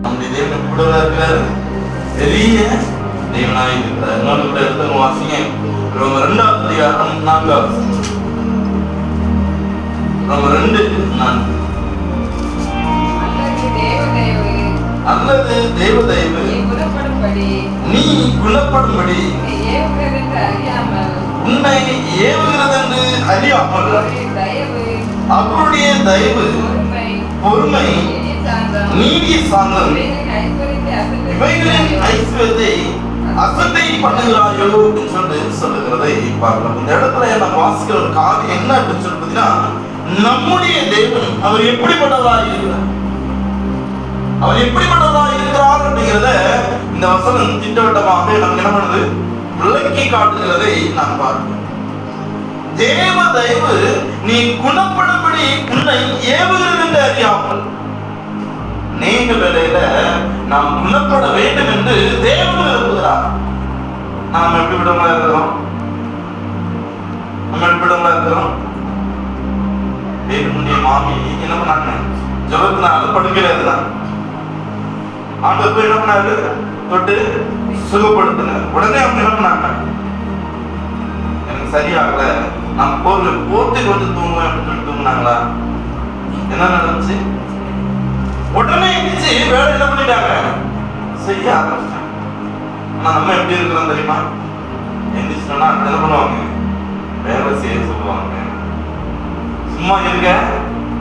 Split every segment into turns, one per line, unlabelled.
நம்முடைய தேவன் எப்படிவா இருக்கிறாரு? பெரிய தேவனாய் இருக்கிறார். இன்னொரு கூட எடுத்து வாசிங்க. ரோமர் 2ஆம் அதிகாரம் 4ஆம் வசனம். ரோமர் 2:4. அல்லது தேவதயவு நீ குணப்படும்படி உன்னை ஏவுகிறதென்று அறியாமல் அவருடைய தயவு, பொறுமை, நீடிய சாந்தம் இவைகளின் ஐஸ்வர்யத்தை அசட்டை பண்ணுகிறாயோ என்று சொல்லுகிறதை பார்க்கலாம். இந்த இடத்துல நம்ம வாசிக்கிற ஒரு காரியம் என்ன அப்படின்னு சொல்லி பார்த்தீங்கன்னா, நம்முடைய தேவன் அவர் எப்படிப்பட்டவராக இருக்கிறார், அவர் எப்படிப்பட்டவராக இருக்கிறார் அப்படிங்கிறத இந்த வசனம் திட்டவட்டமாக நமக்கு என்ன பண்ணுது, விளக்கி காட்டுகிறதை நாம் பார்க்கிறோம். தேவ தயவு நீ குணப்படும்படி உன்னை ஏவுகிறது என்று அறியாமல், நீங்க வேலையில நாம் குணப்பட வேண்டும் என்று தேவன் விரும்புகிறார். நாம் எப்படி விடமா இருக்கிறோம்? நம்ம எப்படி விடமா இருக்கிறோம்? தேவனுடைய மாமி என்ன பண்ணாங்க? ஜபத்தினால படுக்கையில இருந்தாங்க. ஆண்டு போய் என்ன பண்ணாரு? தொட்டு சுகப்படுத்தினார். உடனே அவங்க என்ன பண்ணாங்க? எனக்கு சரியாகல, நான் போர்த்து வந்து தூங்குவேன் அப்படின்னு சொல்லி தூங்குனாங்களா? என்ன நடந்துச்சு? உடனே இருந்துச்சு வேலை என்ன பண்ணிட்டாங்க? செய்ய ஆரம்பிச்சாங்க. ஆனா நம்ம எப்படி இருக்கிறோம் தெரியுமா? எந்திரிச்சோம்னா என்ன பண்ணுவாங்க? வேலை செய்ய சொல்லுவாங்க. சும்மா இருக்க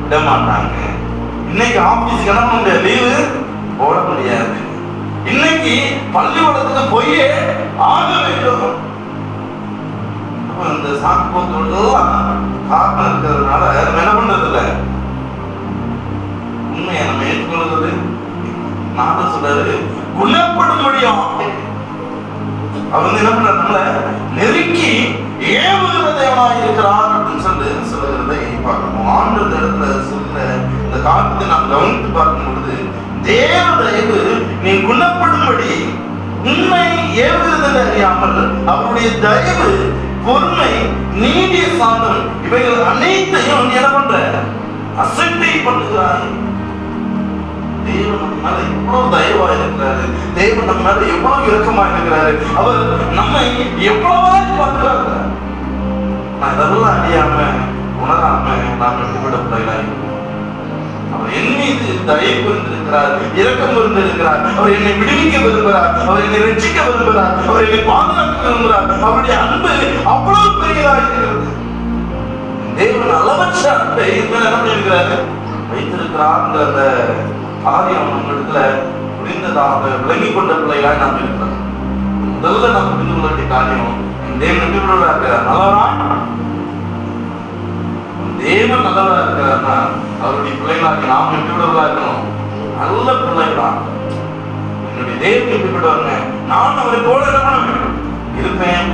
விட மாட்டாங்க. இன்னைக்கு ஆபீஸ்க்கு என்ன பண்ண முடியாது, லீவு போட முடியாது. இன்னைக்கு பள்ளிக்கூடத்துக்கு போயே ஆக வேண்டும். இந்த சாக்கு போக்குவரத்துலாம் காரணம் இருக்கிறதுனால நம்ம என்ன பண்றது இல்லை, உண்மையை நம்ம ஏற்றுக்கொள்வது. நான் சொல்றாரு குணப்படும் முடியும். அவர் வந்து என்ன பண்றாரு, நம்மள நெருக்கி ஏவுகிற தேவனாய் இருக்கிறார் அப்படின்னு சொல்லுகிறதை பார்க்கணும். ஆண்டு இடத்துல சொல்ற இந்த காரியத்தை நாம் கவனித்து பார்க்கும் பொழுது, தேவ தயவு நீ குணப்படும்படி உண்மை ஏவுகிறது அறியாமல் அவருடைய தயவு, பொறுமை, நீடிய சாந்தம் இவைகள் அனைத்தையும் என்ன பண்ற, அசட்டை பண்ணுகிறாய். தேவன் நம்ம மேல எவ்வளவு தயவா இருக்கிறாரு, தேவன் நம்ம மேல எவ்வளவு இரக்கமா இருக்கிறாரு, அவர் நம்மை எவ்வளவாய் பார்க்கிறாரு. நான் இதெல்லாம் அறியாம உணராம நாம் எப்படிப்பட்ட பிள்ளைகளாய், அவர் என் மீது தயவு இருந்திருக்கிறார், இரக்கம் இருந்திருக்கிறார், அவர் என்னை விடுவிக்க விரும்புகிறார், அவர் என்னை ரட்சிக்க விரும்புகிறார், அவர் என்னை பாதுகாக்க விரும்புகிறார். அவருடைய அன்பு அவ்வளவு பெரியதாக இருக்கிறது. தேவன் அளவற்ற அன்பை என்ன பண்ணியிருக்கிறாரு, வைத்திருக்கிறார். அந்த காரியம் நம்ம இடத்துல புரிந்ததாக விளங்கிக் கொண்ட பிள்ளைகளாய் நாம் இருக்கிறோம். முதல்ல நாம் புரிந்து கொள்ள வேண்டிய காரியம், தேவன் எப்படி இருக்கிறார், நல்லவரா? தேவன் நல்லவரா இருக்கிறார்னா அவருடைய பிள்ளைகளாக நாம் எப்படி இருக்கணும், நல்ல பிள்ளைகளா. என்னுடைய தேவன் எப்படிப்பட்டவங்க, நான் அவரை போல என்ன பண்ண வேண்டும், இருப்பேன்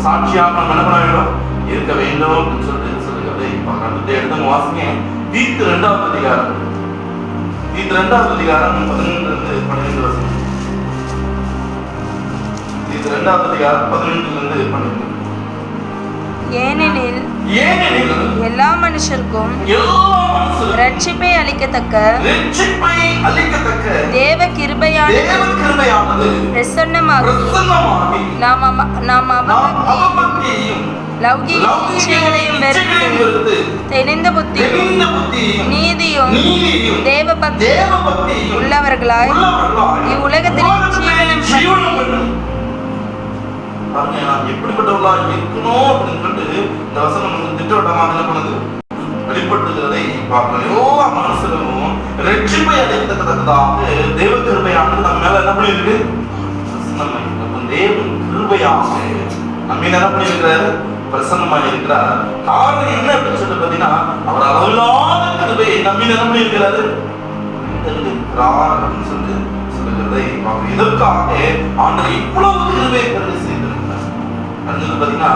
சாட்சியாக நம்ம என்ன பண்ண வேண்டும், இருக்க வேண்டும் அப்படின்னு சொல்லுகிறதை பார்க்கணும். எடுத்து வாசிங்க. தீத்து 2ஆம் அதிகாரம், தீத்து 2ஆம் அதிகாரம் 11-12 வசனம். தீத்து 2ஆம் அதிகாரம் 11-12.
ஏனெனில் எல்லா மனுஷருக்கும் ரட்சிப்பை அளிக்கத்தக்க தேவ கிருபையானது பிரசன்னமாகி நாம் அவபக்தியையும் லௌகிக இச்சைகளையும் வெறுத்து தெளிந்த புத்தியும் நீதியும் தேவ பக்தியும் உள்ளவர்களாய் இவ்வுலகத்தில் ஜீவனம்
நாம் எப்படிப்பட்டவர்களா இருக்கணும் அப்படின்னு சொல்லிட்டு இந்த வசனம் திட்டவட்டமாக என்ன பண்ணுது, வெளிப்படுத்துகிறதை பார்க்கணும். எல்லா மனுஷனும் ரட்சிப்பை அடையத்தக்கதாக தேவ கிருபையானது நம்ம மேல என்ன பண்ணிருக்கு, தேவன் கிருபையாக நம்ம என்ன பண்ணியிருக்கிறாரு, பிரசன்னமாக இருக்கிறார். காரணம் என்ன அப்படின்னு சொல்லிட்டு பார்த்தீங்கன்னா, அவர் அளவில்லாத கிருபையை நம்ம என்ன பண்ணியிருக்கிறாரு, அப்படின்னு சொல்லுகிறதை பார்க்கணும். இதற்காக ஆண்டவர் இவ்வளவு கிருபை கருதி செய்திருக்கிறார். அடுத்தது பார்த்தீங்கன்னா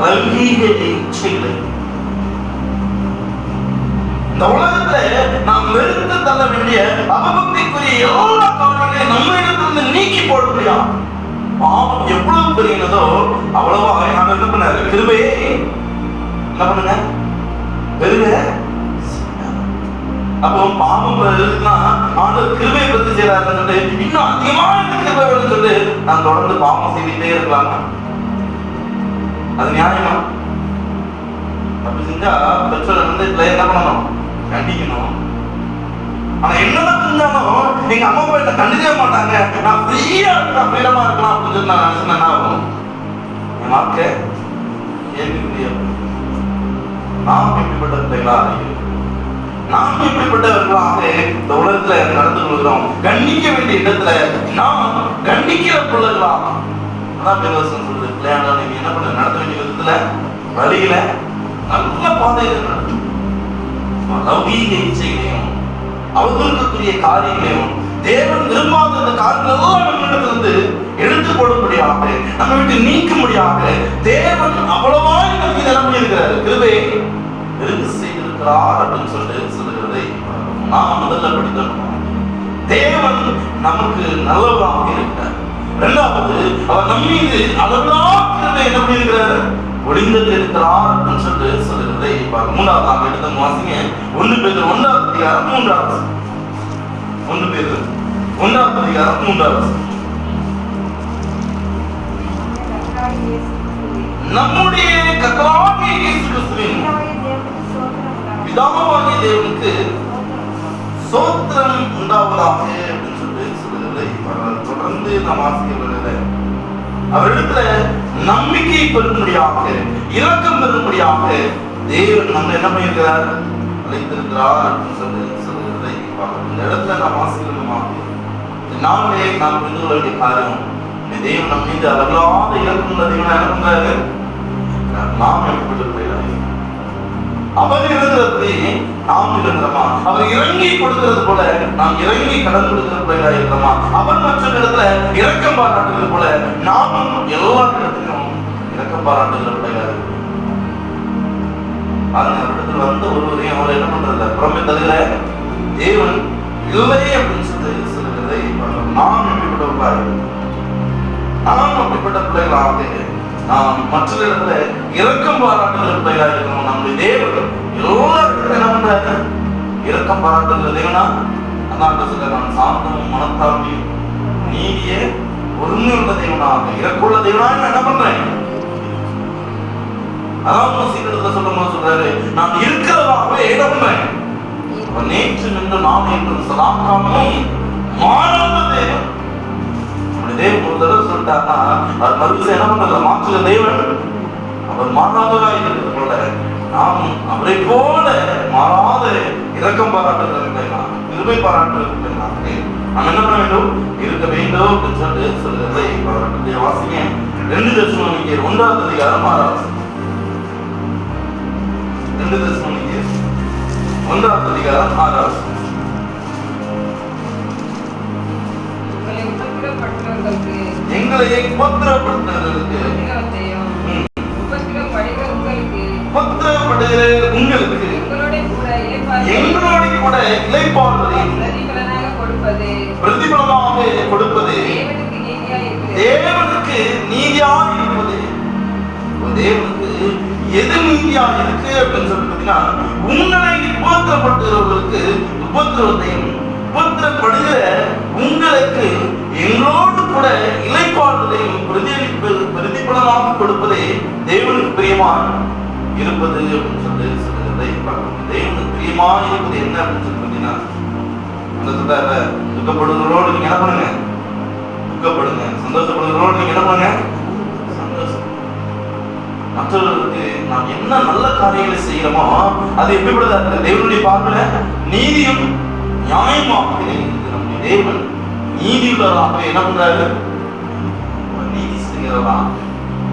லௌகீக இச்சைகளை, இந்த உலகத்துல நாம் வெறுத்து தள்ள வேண்டிய அவபக்திக்குரிய எல்லா காரியங்களையும் நம்ம இடத்திலிருந்து நீக்கி போட முடியும். பாவம் எவ்வளவு பெரியனதோ அவ்வளவா நாம என்ன பண்ணாரு, கிருபையை என்ன பண்ணுங்க, பெருக. அப்போ பாவம் இருக்குன்னா ஆண்டவர் கிருபையை பத்தி செய்யறாரு. செய்கிறாருன்னு சொல்லிட்டு இன்னும் அதிகமா எனக்கு கிருபை வேணும்னு சொல்லிட்டு நான் தொடர்ந்து பாவம் செய்துட்டே இருக்கலாமா? அது நியாயமா? அப்படி செஞ்சா பெற்றோர் வந்து இதுல என்ன பண்ணணும்? கண்டிக்கணும். ஆனா என்னதான் செஞ்சாலும் எங்க அம்மா அப்பா என்ன கண்டிக்கவே மாட்டாங்க, நான் ஃப்ரீயா இருக்கலாம், ஃப்ரீடமா இருக்கலாம் அப்படின்னு சொல்லி நான் நினைச்சேன். என்ன ஆகும்? என் வாழ்க்கை கேள்விக்குரிய. நாம் எப்படிப்பட்ட பிள்ளைகளா நாம் எப்படிப்பட்டவர்களாக இந்த உலகத்துல நடந்து கொள்கிறோம்? கண்டிக்க வேண்டிய இடத்துல நாம் கண்டிக்கிற பிள்ளைகளா? அதான் பேரரசன் சொல்றது, பிள்ளையாண்டா நீங்க என்ன பண்ண நடத்த வேண்டிய விதத்துல வழியில நல்ல பாதையில நடத்தும். லௌகீக இச்சைகளையும் அவர்களுக்குரிய காரியங்களையும் தேவன் விரும்பாத அந்த காரியங்கள் நம்மிடத்திலிருந்து எடுத்து போடும்படியாக, நம்ம விட்டு நீக்கும்படியாக தேவன் அவ்வளவாய் நமக்கு நிரம்பி இருக்கிறார், கிருபையை பெருக செய்திருக்கிறார் அப்படின்னு சொல்லுகிறதை நாம் முதல்ல படிக்கணும். தேவன் நமக்கு நல்லவராக இருக்கிறார். இரண்டாவது, அவர் நம் மீது அளவிலா கிருபை என்ன பண்ணியிருக்கிறார்? ஒளிந்தது இருக்கிறார் அப்படின்னு சொல்லுகிறதை மூன்றாவது நாங்கள் எடுத்த வாசிங்க 1 பேதுரு 1ஆம் அதிகாரம் 3ஆவது. 1 பேதுரு 1ஆம் அதிகாரம் 3ஆவது. நம்முடைய கர்த்தராகிய இயேசு கிறிஸ்துவின் பிதாவாகிய தேவனுக்கு ஸ்தோத்திரம் உண்டாவதாக அப்படின்னு சொல்லுகிறதை தொடர்ந்து நாம் வாசிக்கிறவர்கள அவரிடத்துல நம்பிக்கை பெறும்படியாக, இரக்கம் பெறும்படியாக தேவன் நம்ம என்ன பண்ணியிருக்கிறார்? அழைத்திருக்கிறார் அப்படின்னு சொல்லுகிறதை இந்த இடத்துல நாம் வாசிக்கணுமா? நாமளே நாம் புரிந்து கொள்ள வேண்டிய காரியம், தேவன் நம்ம மீது அளவில்லாத இரக்கம் உள்ள தேவன் என்ன பண்றாரு? நாம் எப்படிப்பட்ட அவர் இருக்கிறது நாம் இருக்கிறோமா? அவர் இறங்கி கொடுக்கிறது போல நாம் இறங்கி கடன் கொடுக்கிற பிள்ளைகளா இருக்கிறோமா? அவர் மற்ற இடத்துல இரக்கம் பாராட்டுகிறது போல நாமும் எல்லா இடத்திலும் இரக்கம் பாராட்டுகிற பிள்ளைகளா இருக்கிறோம். அவரிடத்தில் வந்த ஒருவரையும் அவர் என்ன பண்றதில்ல, புறமே தருகிற தேவன் இல்லை அப்படின்னு சொல்லுகிறதை நாம் எப்படிப்பட்டவர்களா இருக்கிறோம்? நாம் அப்படிப்பட்ட பிள்ளைகளாக நாம் மற்ற இடத்துல இரக்கம் பாராட்டுகிற பிள்ளைகளாக இருக்கிறோம். நம்முடைய தேவன் எல்லாருக்கும் என்ன பண்றாரு? இரக்கம் பாராட்டுகிற தேவனா? அதான் சொல்ற, நான் சாந்தமும் மனத்தாழ்மையும் நீதிய ஒருமையுள்ள தேவனாக இறக்குள்ள தேவனாக என்ன பண்றேன்? அதான் சீக்கிரத்துல சொல்லும் போது சொல்றாரு, நான் இருக்கிறதாகவே என்ன பண்றேன்? நேற்று நின்று நாம் என்று சதாகாலமும் மாறாத தேவன். தேவன் ஒரு தடவை சொல்லிட்டாருன்னா அது மறுபடியும் என்ன பண்றதுல மாற்றுகிற தேவன். அவர் மாறாதவராக இருக்கிறது போல நாம் அவரை போல மாறாத இரக்கம் பாராட்டுகிறதை கிருபை பாராட்டுகிறதை நாம் என்ன பண்ண வேண்டும்? இருக்க வேண்டும் அப்படின்னு சொல்லுகிறதை பாராட்டு வாசிங்க. 2 தெசலோனிக்கேயர் 1ஆம் அதிகாரம் 6ஆவது. 2 தெசலோனிக்கேயர் 1ஆம் அதிகாரம் 6ஆவது. எங்களை உபத்திரப்படுத்துகிறவர்களுக்கு உபத்திரப்படுகிற உங்களுக்கு எங்களோட கூட இளைப்பாறுதலையும் பிரதிபலனாக கொடுப்பது தேவனுக்கு நீதியாக இருப்பது. தேவனுக்கு எது நீதியாக இருக்கு அப்படின்னு சொல்லி பார்த்தீங்கன்னா, உங்களை உபத்திரப்படுத்துகிறவர்களுக்கு உபத்திரவத்தையும் உபத்திரப்படுகிற உங்களுக்கு எங்களோடு கூட இளைப்பாறுதலையும் பிரதிபலனாக கொடுப்பதே தேவனுக்கு பிரியமாக இருப்பது அப்படின்னு சொல்லுகிறதை பார்க்கணும். தேவனுக்கு பிரியமாக இருப்பது என்ன அப்படின்னு சொல்லி பார்த்தீங்கன்னா, அந்த சொல்ற துக்கப்படுகிறோடு நீங்க என்ன பண்ணுங்க? துக்கப்படுங்க. சந்தோஷப்படுகிறோடு நீங்க என்ன பண்ணுங்க? சந்தோஷம். மற்றவர்களுக்கு நாம் என்ன நல்ல காரியங்களை செய்யறோமோ அது எப்படிப்பட்டதா இருக்கு? தேவனுடைய பார்வையில நீதியும் நியாயமாக நம்முடைய தேவன் நீதியுள்ளவராக என்ன பண்றாரு? நீதி செய்கிறவராக,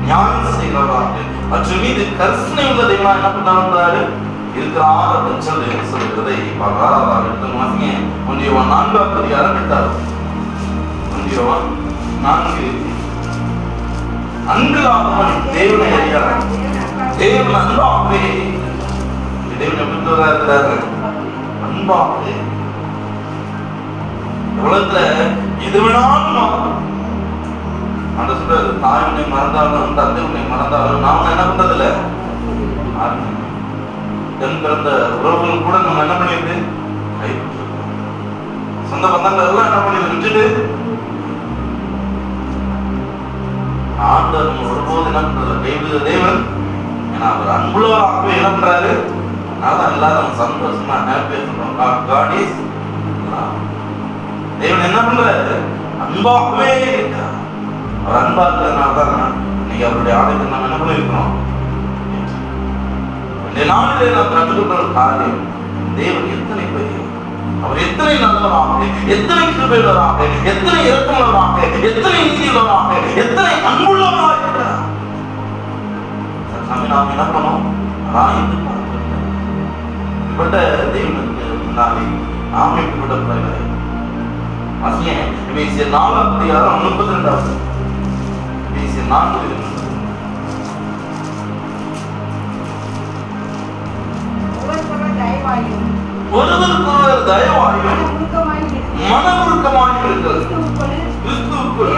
நியாயம் செய்கிறவராக, மற்ற மீது கர்சனை உள்ள தேவனா என்ன பண்றாரு? இருக்கிறார் அப்படின்னு சொல்லுகிறதை பார்க்கிறார். எடுத்து வாசிங்க. 1 யோவான் 4ஆம் அதிகாரம் 8ஆவது. 1 யோவான் 4. அன்பிலாதவன் தேவனை அறியார். தேவன் அன்பாகவே, தேவன் எப்படி இருக்கிறாரு? அன்பாகவே. உலகத்துல எது வேணாலும் அந்த சொல்றது, தாய் உன்னை மறந்தாலும் தந்தை உன்னை மறந்தாலும் நாம என்ன பண்றது இல்ல. தென் பிறந்த உறவுகள் கூட நம்ம என்ன பண்ணிருக்கு? கைப்பற்றிருக்கோம். சொந்த பந்தங்கள் எல்லாம் என்ன பண்ணி விட்டுட்டு ஆண்டவர் ஒருபோது என்ன பண்றது கைவிடுகிற தேவன். ஏன்னா அவர் அன்புள்ளவராகவே என்ன பண்றாரு. அதனால எல்லாரும் சந்தோஷமா ஹாப்பியா சொல்றோம். God is love. தேவன் என்ன பண்றாரு, அன்பாகவே இருக்கிறார். அவர் அன்பா இருக்கிறதுனால தான் இன்னைக்கு அவருடைய ஆலயத்தில் நம்ம என்ன பண்ணிருக்கிறோம். இந்த நாளிலே நாம் கற்றுக்கொண்ட காரியம், தேவன் எத்தனை பெரிய, அவர் எத்தனை நல்லவராக, எத்தனை கிருபையுள்ளவராக, எத்தனை இரக்கமுள்ளவராக, எத்தனை நீதியுள்ளவராக, எத்தனை அன்புள்ளவராக இருக்கிறார். நாம் என்ன பண்ணோம், ஆராய்ந்து பார்க்கிறோம். இப்பட்ட தேவனுக்கு முன்னாடி நாம் இப்பட்ட பிள்ளைகளை வாசிங்க. எபேசியர் 4:32. எபேசியர் 4:32. ஒருவருக்கொருவர் தயவாயும் மனவுருக்கமாயும் இருக்கிறது. கிறிஸ்துவுக்குள்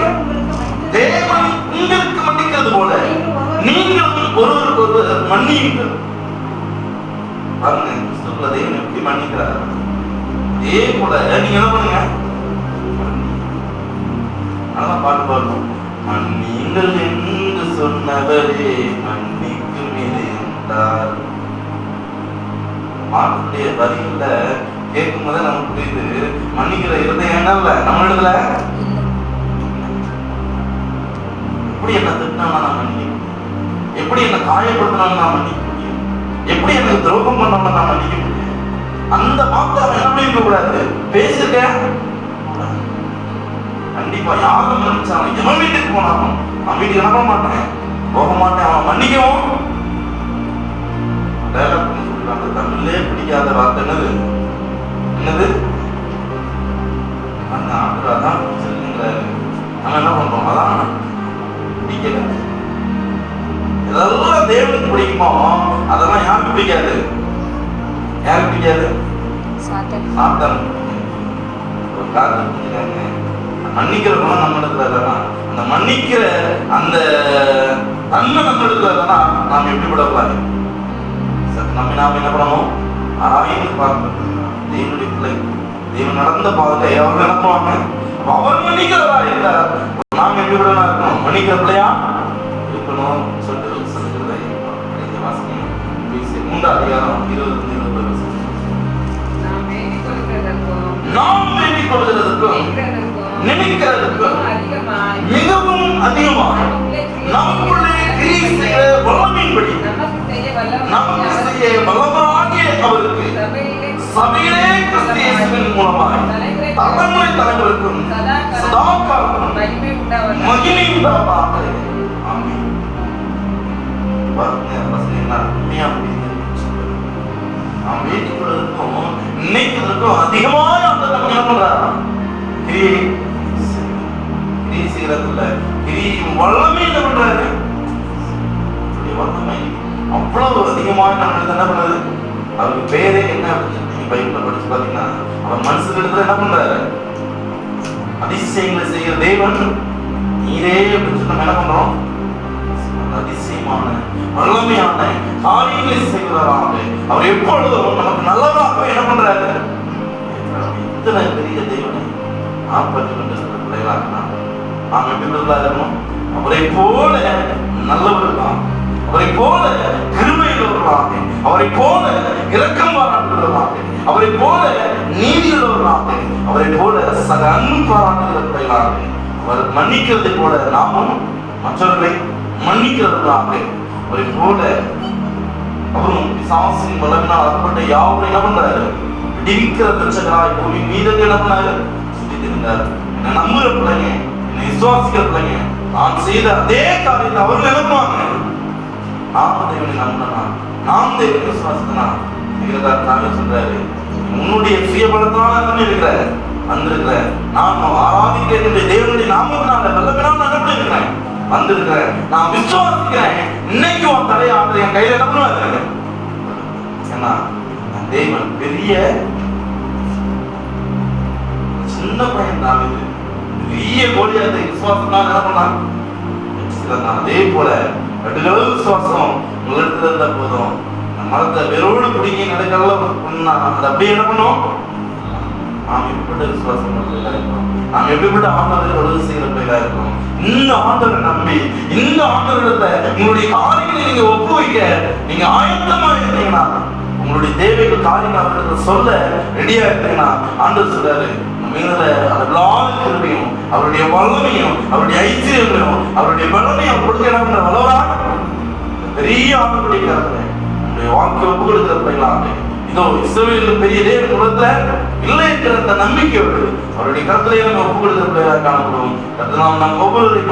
தேவன் உங்களுக்கு மன்னிக்கிறது போல நீங்களும் ஒருவருக்கொருவர் மன்னியுங்கள். பாருங்க, கிறிஸ்துவுக்குள்ள தேவன் எப்படி மன்னிக்கிறார், அதே போல நீங்க என்ன பண்ணுங்க, நல்லா பாட்டு பாடணும். மன்னியுங்கள் என்று சொன்னவரே மன்னிக்கும் இருந்தார். பாட்டுடைய வரியில கேட்கும் போதே நமக்கு புரியுது, மன்னிக்கிற இருதயம் என்ன இல்ல நம்ம இடத்துல. எப்படி என்ன திட்டினாலும் நான் மன்னிக்க முடியும், எப்படி என்ன காயப்படுத்தினாலும் நான் மன்னிக்க முடியும், எப்படி எனக்கு துரோகம் பண்ணாலும் நான் மன்னிக்க முடியும். அந்த வார்த்தை அவன் என்ன பண்ணிருக்க கூடாது, பேசிருக்க கண்டிப்பா. யாரும் மன்னிச்சாலும் எவன் வீட்டுக்கு போனாலும் அவன் வீட்டுக்கு என்ன பண்ண மாட்டேன், போக மாட்டேன். அவன் மன்னிக்கவும் அந்த தமிழ்லே பிடிக்காத வார்த்தை என்னது என்னது, அந்த ஆண்டு அதான் பிடிச்சிருக்குங்கிறாரு. நம்ம என்ன பண்றோம், அதான் பிடிக்கல. இதெல்லாம் தேவனுக்கு பிடிக்குமோ அதெல்லாம் யாருக்கு பிடிக்காது, யாருக்கு பிடிக்காது, சாத்தான். ஒரு காரணம் புரிஞ்சுக்காங்க, மன்னிக்கிற குணம் நம்ம இடத்துல இல்லைன்னா, அந்த மன்னிக்கிற அந்த தன்மை நம்ம இடத்துல இல்லைன்னா நாம் எப்படி விடக்கூடாது. நம்ம நாம என்ன பண்ணணும், ஆராய்ந்து பார்க்கணும். தேவனுடைய பிள்ளை தேவன் நடந்த பாதை அவர் நினைப்பாங்க, அவர் மன்னிக்கிறவரா இருந்தார். நாம எப்படி விடலாம் இருக்கணும், மன்னிக்கிற பிள்ளையா இருக்கணும் சொல்லிட்டு சொல்லுகிறதை வாசிக்கணும். 3:20 நாம் வேண்டிக் கொள்கிறதுக்கும் நினைக்கிறதுக்கும் மிகவும் அதிகமாக நமக்குள்ளே கிரியை செய்கிற வல்லமையின்படி நமக்கு செய்ய வல்லவராகிய அவருக்கு சபையிலே கிறிஸ்து இயேசுவின் மூலமாய் தலைமுறை தலைவருக்கும் சதாகாலமும் மகிமை உண்டாவதாக. ஆமென். நாம் வேண்டிக் கொள்வதற்கும் நினைக்கிறதுக்கும் அதிகமாக அந்த நம்ம என்ன பண்றாரா, கிரியை செய்யறதுல கிரியும் வல்லமை என்ன பண்றாரு, வல்லமை அவ்வளவு அதிகமாக நம்ம என்ன பண்ணுறது. அவருக்கு பேரே என்ன அப்படின்னு நீங்க பைபிள்ல படிச்சு பாத்தீங்கன்னா, அவர் மனுஷன் இடத்துல என்ன பண்றாரு, அதிசயங்களை செய்கிற தேவன் நீரே அப்படின்னு நம்ம என்ன பண்றோம், அதிசயமான வல்லமையான காரியங்களை செய்கிறாராக அவர் எப்பொழுதும் நமக்கு நல்லதாகவே என்ன பண்றாரு. இத்தனை பெரிய தேவனை நாம் பற்றி கொண்டிருக்கிற பிள்ளைகளாக நாம் எப்படி இருக்கணும், அவரை போல நல்லவர் தான், அவரை போல கிருபையுள்ளவர்களாக, அவரை போல இரக்கம் பாராட்டுகிறவர்களாக, அவரை போல நீதியுள்ளவர்களாக, அவரை போல சக அன்பு பாராட்டுகிறவர்களாக, அவர் மன்னிக்கிறதை போல நாமும் மற்றவர்களை மன்னிக்கிறவர்களாக, அவரை போல அவரும் பிசாசின் வல்லமையினால் அகப்பட்ட யாவரும் என்ன பண்றாரு, விடுவிக்கிற பிரச்சகராய் பூமி மீதங்கள் என்ன பண்ணாரு சுத்திருந்தார். என்னை நம்புகிற பிள்ளைங்க, என்னை விசுவாசிக்கிற பிள்ளைங்க, நான் செய்த அதே காரியத்தை அவர்கள் நினைப்பாங்க. நாம் தேவனை நம்பினா, நாம் தேவனை விசுவாசித்தனா தாங்க சொல்றாரு, உன்னுடைய சுய பலத்தினால தானே இருக்கிற வந்திருக்கிற, நான் ஆராதிக்கிற தேவனுடைய நாமத்தினால வல்லமையினால் நான் எப்படி இருக்கிறேன் வந்திருக்கிறேன், நான் விசுவாசிக்கிறேன். இன்னைக்கு உன் தலையை ஆண்டு என் கையில என்ன பண்ணுவாரு. ஏன்னா தேவன் பெரிய சின்ன பையன் தான், பெரிய கோலியாத்தை விசுவாசத்தினால என்ன பண்ணான். அதே போல கடுகளவு விசுவாசம் உங்களிடத்துல இருந்தா போதும், மரத்தை வெறோடு பிடிங்கி நடக்கல அது அப்படியே என்ன பண்ணும், நாம் எப்படிப்பட்ட விசுவாசம் பிள்ளைகளா இருக்கிறோம், நாம் எப்படிப்பட்ட ஆண்டவரை தொழுகை செய்கிற பிள்ளைகளா இருக்கிறோம். இந்த ஆண்டவரை நம்பி இந்த ஆண்டவரிடத்துல உங்களுடைய காரியங்களை நீங்க ஒப்புவிக்க நீங்க ஆயத்தமா இருந்தீங்கன்னா, உங்களுடைய தேவைகள் காரியங்கள் அவர்கிட்ட சொல்ல ரெடியா இருந்தீங்கன்னா, ஆண்டவர் சொல்றாரு மீதுல அளவில்லாத கிருபையும் அவருடைய வல்லமையும் அவருடைய ஐஸ்வர்யங்களையும் அவருடைய பலமையும் கொடுக்கிற வளவராக பெரிய ஆண்டவருடைய கருத்தை உங்களுடைய வாழ்க்கை ஒப்பு கொடுக்கிற பையனாக இதோ இஸ்ரவேல் பெரிய தேவன் உலகத்துல இல்லை என்கிற அந்த நம்பிக்கையோடு அவருடைய கருத்திலே நம்ம ஒப்பு கொடுக்கிற பிள்ளைகளாக காணப்படுவோம். நாம் ஒவ்வொருவரையும்